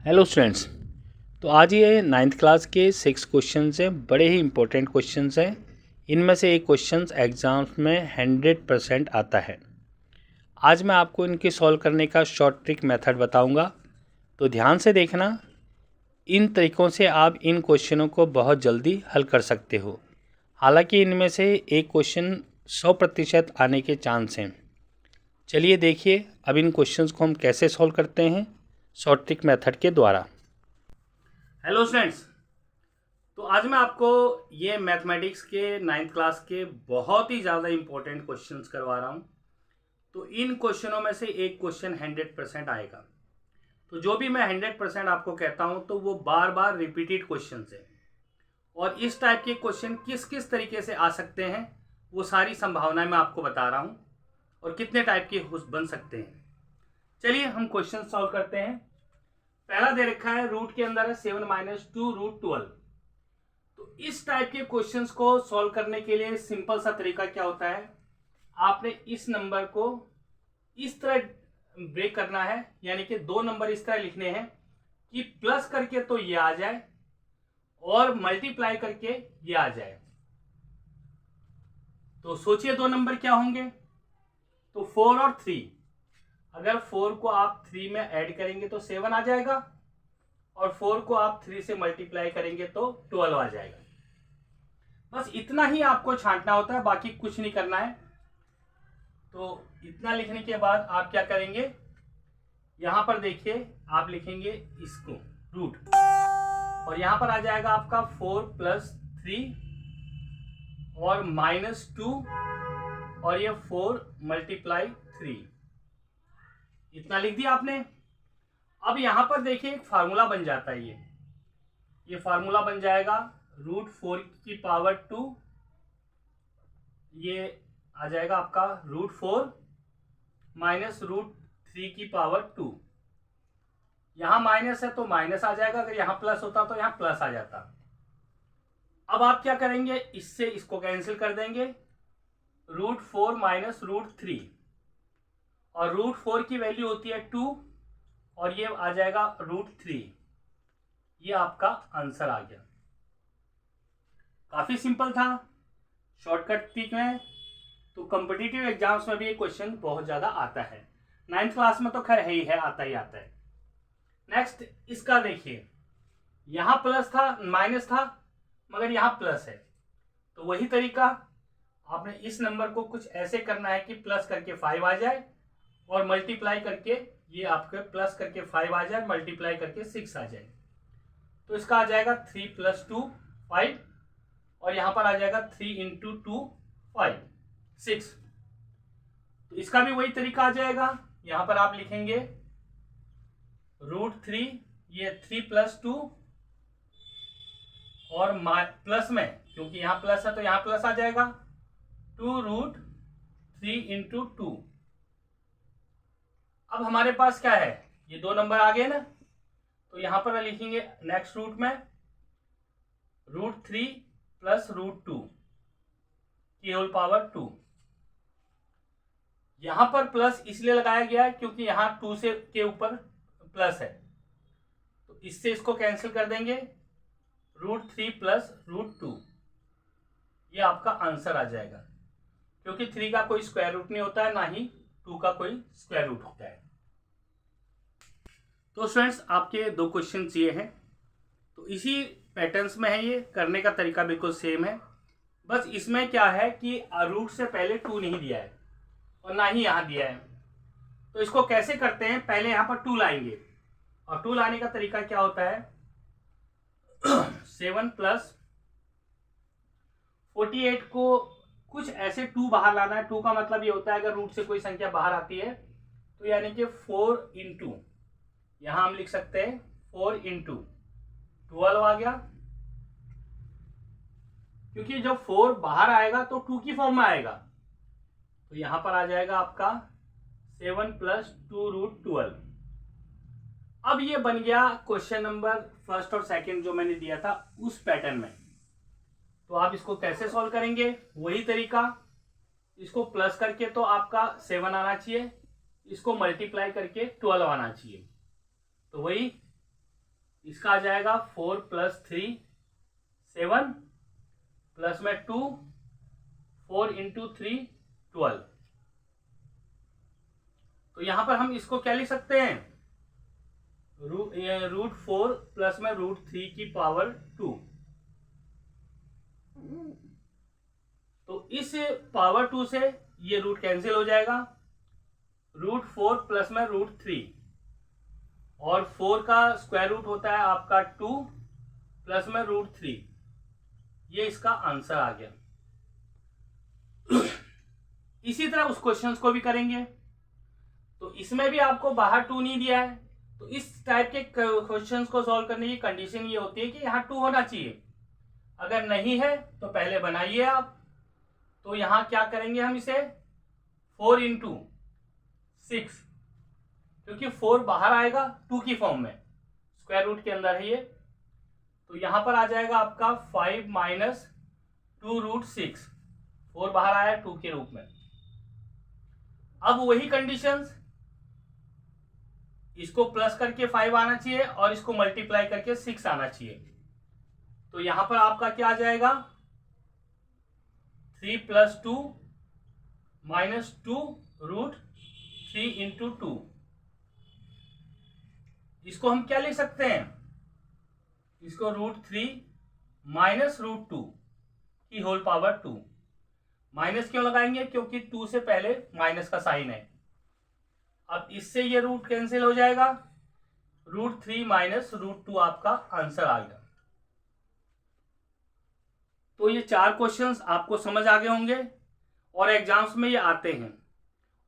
Hello students. तो आज ये नाइन्थ क्लास के 6 क्वेश्चंस हैं, बड़े ही इंपॉर्टेंट क्वेश्चंस हैं। इनमें से एक क्वेश्चंस एग्ज़ाम्स में 100% आता है। आज मैं आपको इनके सॉल्व करने का शॉर्ट ट्रिक मेथड बताऊंगा, तो ध्यान से देखना। इन तरीक़ों से आप इन क्वेश्चनों को बहुत जल्दी हल कर सकते हो। हालांकि इनमें से एक क्वेश्चन 100% आने के चांस हैं। चलिए देखिए अब इन क्वेश्चंस को हम कैसे सॉल्व करते हैं शॉर्ट ट्रिक मेथड के द्वारा। हेलो स्टूडेंट्स, तो आज मैं आपको ये मैथमेटिक्स के 9th क्लास के बहुत ही ज़्यादा इम्पोर्टेंट क्वेश्चंस करवा रहा हूँ। तो इन क्वेश्चनों में से एक क्वेश्चन 100% आएगा। तो जो भी मैं 100% आपको कहता हूँ तो वो बार बार रिपीटेड क्वेश्चन है, और इस टाइप के क्वेश्चन किस किस तरीके से आ सकते हैं वो सारी संभावनाएं मैं आपको बता रहा हूँ, और कितने टाइप के बन सकते हैं। चलिए हम क्वेश्चन सॉल्व करते हैं। पहला दे रखा है, रूट के अंदर है 7 - 2 √12। तो इस टाइप के क्वेश्चंस को सॉल्व करने के लिए सिंपल सा तरीका क्या होता है, आपने इस नंबर को इस तरह ब्रेक करना है, यानी कि दो नंबर इस तरह लिखने हैं कि प्लस करके तो ये आ जाए और मल्टीप्लाई करके ये आ जाए। तो सोचिए दो नंबर क्या होंगे। तो 4 और 3, अगर 4 को आप 3 में ऐड करेंगे तो 7 आ जाएगा, और 4 को आप 3 से मल्टीप्लाई करेंगे तो 12 आ जाएगा। बस इतना ही आपको छांटना होता है, बाकी कुछ नहीं करना है। तो इतना लिखने के बाद आप क्या करेंगे, यहां पर देखिए आप लिखेंगे इसको रूट, और यहां पर आ जाएगा आपका 4 + 3 और -2, और ये 4 × 3, इतना लिख दिया आपने। अब यहां पर देखिए एक फार्मूला बन जाता है, ये फार्मूला बन जाएगा √4 ये आ जाएगा आपका √4 - √3 यहां माइनस है तो माइनस आ जाएगा, अगर यहां प्लस होता तो यहां प्लस आ जाता। अब आप क्या करेंगे, इससे इसको कैंसिल कर देंगे, √4 - √3, और √4 की वैल्यू होती है 2, और ये आ जाएगा √3। ये आपका आंसर आ गया। काफी सिंपल था, शॉर्टकट ट्रिक है। तो कॉम्पिटिटिव एग्जाम्स में भी ये क्वेश्चन बहुत ज्यादा आता है। 9th क्लास में तो खैर है ही है, आता ही आता है। नेक्स्ट इसका देखिए, यहां प्लस था माइनस था, मगर यहां प्लस है। तो वही तरीका, आपने इस नंबर को कुछ ऐसे करना है कि प्लस करके 5 आ जाए, और मल्टीप्लाई करके ये आपके प्लस करके 5 आ जाए, मल्टीप्लाई करके 6 आ जाए। तो इसका आ जाएगा 3 + 2 5, और यहां पर आ जाएगा 3 × 2 5 6। तो इसका भी वही तरीका आ जाएगा, यहां पर आप लिखेंगे √3, ये 3 + 2, और प्लस में क्योंकि यहां प्लस है तो यहां प्लस आ जाएगा 2√3 × 2। अब हमारे पास क्या है, ये दो नंबर आ गए ना, तो यहां पर लिखेंगे नेक्स्ट रूट में √3 + √2 की होल पावर 2। यहां पर प्लस इसलिए लगाया गया है क्योंकि यहां 2 से के ऊपर प्लस है, तो इससे इसको कैंसिल कर देंगे, √3 + √2। ये आपका आंसर आ जाएगा, क्योंकि 3 का कोई स्क्वायर रूट नहीं होता है, ना ही 2 का कोई स्क्वायर रूट होता है। तो स्टूडेंट्स आपके दो क्वेश्चन ये हैं, तो इसी पैटर्न्स में है, ये करने का तरीका बिल्कुल सेम है। बस इसमें क्या है कि रूट से पहले 2 नहीं दिया है, और ना ही यहां दिया है। तो इसको कैसे करते हैं, पहले यहां पर 2 लाएंगे, और 2 लाने का तरीका क्या होता है 7 + 48 को कुछ ऐसे 2 बाहर लाना है। 2 का मतलब ये होता है अगर रूट से कोई संख्या बाहर आती है तो यानी कि 4 × यहां हम लिख सकते हैं 4 × 12 आ गया, क्योंकि जब 4 बाहर आएगा तो 2 की फॉर्म में आएगा। तो यहां पर आ जाएगा आपका 7 + 2√12। अब ये बन गया क्वेश्चन नंबर फर्स्ट और सेकंड जो मैंने दिया था उस पैटर्न में। तो आप इसको कैसे सॉल्व करेंगे, वही तरीका, इसको प्लस करके तो आपका 7 आना चाहिए, इसको मल्टीप्लाई करके 12 आना चाहिए। तो वही इसका आ जाएगा 4 + 3 7 प्लस में 2 4 × 3 12। तो यहां पर हम इसको क्या लिख सकते हैं, √4 प्लस में √3 की पावर 2। तो इस पावर 2 से ये रूट कैंसिल हो जाएगा, √4 प्लस में √3 और 4 का स्क्वायर रूट होता है आपका 2 प्लस में √3। ये इसका आंसर आ गया। इसी तरह उस क्वेश्चंस को भी करेंगे। तो इसमें भी आपको बाहर 2 नहीं दिया है, तो इस टाइप के क्वेश्चंस को सॉल्व करने की कंडीशन ये होती है कि यहाँ 2 होना चाहिए। अगर नहीं है तो पहले बनाइए आप। तो यहाँ क्या करेंगे हम इसे 4 × 6, क्योंकि 4 बाहर आएगा 2 की फॉर्म में, स्क्वायर रूट के अंदर है ये। तो यहां पर आ जाएगा आपका 5 - 2√6, 4 बाहर आया 2 के रूप में। अब वही कंडीशंस, इसको प्लस करके 5 आना चाहिए और इसको मल्टीप्लाई करके 6 आना चाहिए। तो यहां पर आपका क्या आ जाएगा, 3 + 2 - 2√3 × 2। इसको हम क्या लिख सकते हैं, इसको √3 - √2 की होल पावर 2। माइनस क्यों लगाएंगे, क्योंकि 2 से पहले माइनस का साइन है। अब इससे ये रूट कैंसिल हो जाएगा, √3 - √2 आपका आंसर आ गया। तो ये 4 क्वेश्चंस आपको समझ आ गए होंगे और एग्जाम्स में ये आते हैं।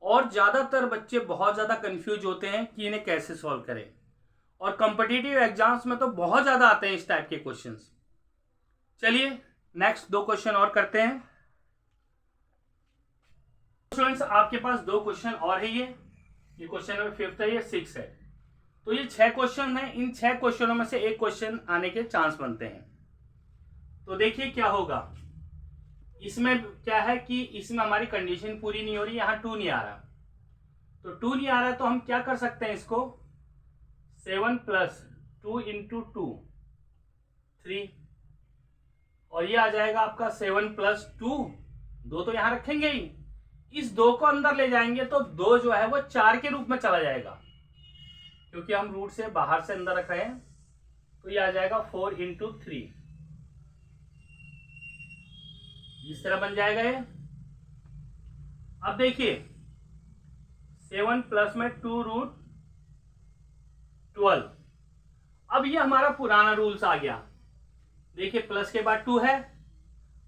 और ज़्यादातर बच्चे बहुत ज़्यादा कंफ्यूज होते हैं कि इन्हें कैसे सॉल्व करें, और कॉम्पिटिटिव एग्जाम्स में तो बहुत ज़्यादा आते हैं इस टाइप के क्वेश्चंस। चलिए नेक्स्ट 2 क्वेश्चन और करते हैं। स्टूडेंट्स आपके पास 2 क्वेश्चन और है। ये क्वेश्चन नंबर 5 है, ये 6 है। तो ये 6 क्वेश्चन हैं। इन 6 क्वेश्चनों में से एक क्वेश्चन आने के चांस बनते हैं। तो देखिए क्या होगा। इसमें क्या है कि इसमें हमारी कंडीशन पूरी नहीं हो रही, यहाँ 2 नहीं आ रहा। तो 2 नहीं आ रहा तो हम क्या कर सकते हैं, इसको 7 + 2 × 2 3, और ये आ जाएगा आपका 7 + 2, 2 तो यहां रखेंगे ही, इस 2 को अंदर ले जाएंगे तो 2 जो है वो 4 के रूप में चला जाएगा, क्योंकि हम रूट से बाहर से अंदर रख रहे हैं। तो ये आ जाएगा 4 × 3, इस तरह बन जाएगा ये। अब देखिए 7 प्लस में 2√12। अब ये हमारा पुराना रूल्स आ गया। देखिए प्लस के बाद 2 है।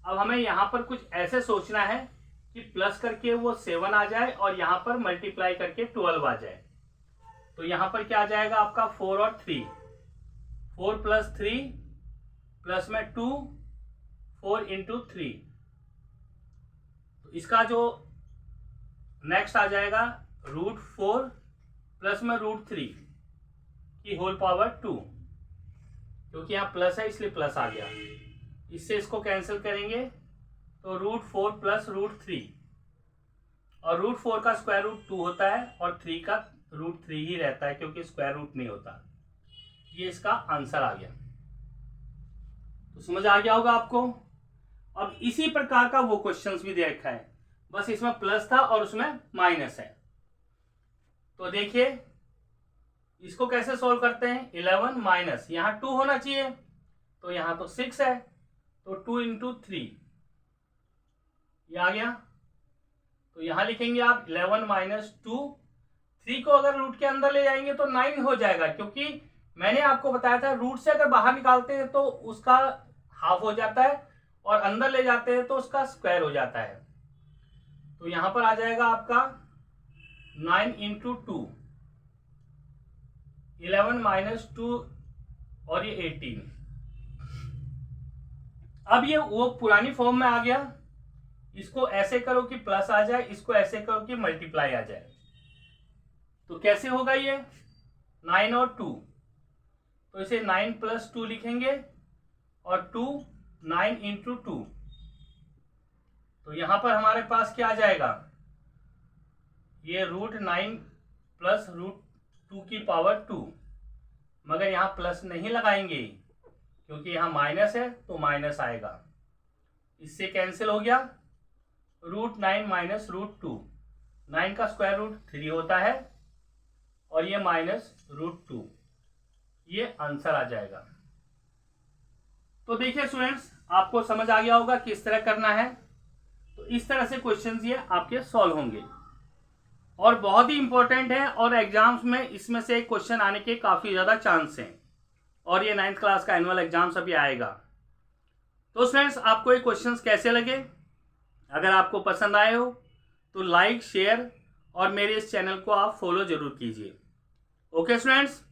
अब हमें यहां पर कुछ ऐसे सोचना है कि प्लस करके वो 7 आ जाए और यहां पर मल्टीप्लाई करके 12 आ जाए। तो यहां पर क्या आ जाएगा आपका 4 और 3, 4 + 3 प्लस में 2, 4 × 3। तो इसका जो नेक्स्ट आ जाएगा √4 प्लस में √3 की होल पावर 2, क्योंकि यहाँ प्लस है इसलिए प्लस आ गया। इससे इसको कैंसिल करेंगे तो √4 + √3, और √4 का स्क्वायर रूट 2 होता है और 3 का √3 ही रहता है, क्योंकि स्क्वायर रूट नहीं होता। ये इसका आंसर आ गया। तो समझ आ गया होगा आपको। अब इसी प्रकार का वो क्वेश्चंस भी दे रखा है, बस इसमें प्लस था और उसमें माइनस है। तो देखिए इसको कैसे सोल्व करते हैं, 11 माइनस, यहाँ 2 होना चाहिए तो यहाँ तो 6 है, तो 2 × 3 ये आ गया। तो यहां लिखेंगे आप 11 - 2, 3 को अगर रूट के अंदर ले जाएंगे तो 9 हो जाएगा, क्योंकि मैंने आपको बताया था रूट से अगर बाहर निकालते हैं तो उसका हाफ हो जाता है और अंदर ले जाते हैं तो उसका स्क्वायर हो जाता है। तो यहां पर आ जाएगा आपका 9 × 2, 11 - 2 और ये 18। अब ये वो पुरानी फॉर्म में आ गया। इसको ऐसे करो कि प्लस आ जाए, इसको ऐसे करो कि मल्टीप्लाई आ जाए। तो कैसे होगा ये 9 और 2, तो इसे 9 + 2 लिखेंगे और 2 9 × 2। तो यहां पर हमारे पास क्या आ जाएगा, ये √9 + √2 की पावर 2 मगर यहाँ प्लस नहीं लगाएंगे क्योंकि यहाँ माइनस है तो माइनस आएगा। इससे कैंसिल हो गया। √9 माइनस √2, 9 का स्क्वायर रूट 3 होता है और ये माइनस √2, ये आंसर आ जाएगा। तो देखिए स्टूडेंट्स, आपको समझ आ गया होगा किस तरह करना है। तो इस तरह से क्वेश्चंस ये आपके सॉल्व होंगे और बहुत ही इंपॉर्टेंट है और एग्जाम्स में इसमें से एक क्वेश्चन आने के काफ़ी ज़्यादा चांस हैं और ये 9th क्लास का एनुअल एग्जाम्स अभी आएगा। तो स्टूडेंट्स, आपको ये क्वेश्चंस कैसे लगे? अगर आपको पसंद आए हो तो लाइक, शेयर और मेरे इस चैनल को आप फॉलो जरूर कीजिए। Okay students.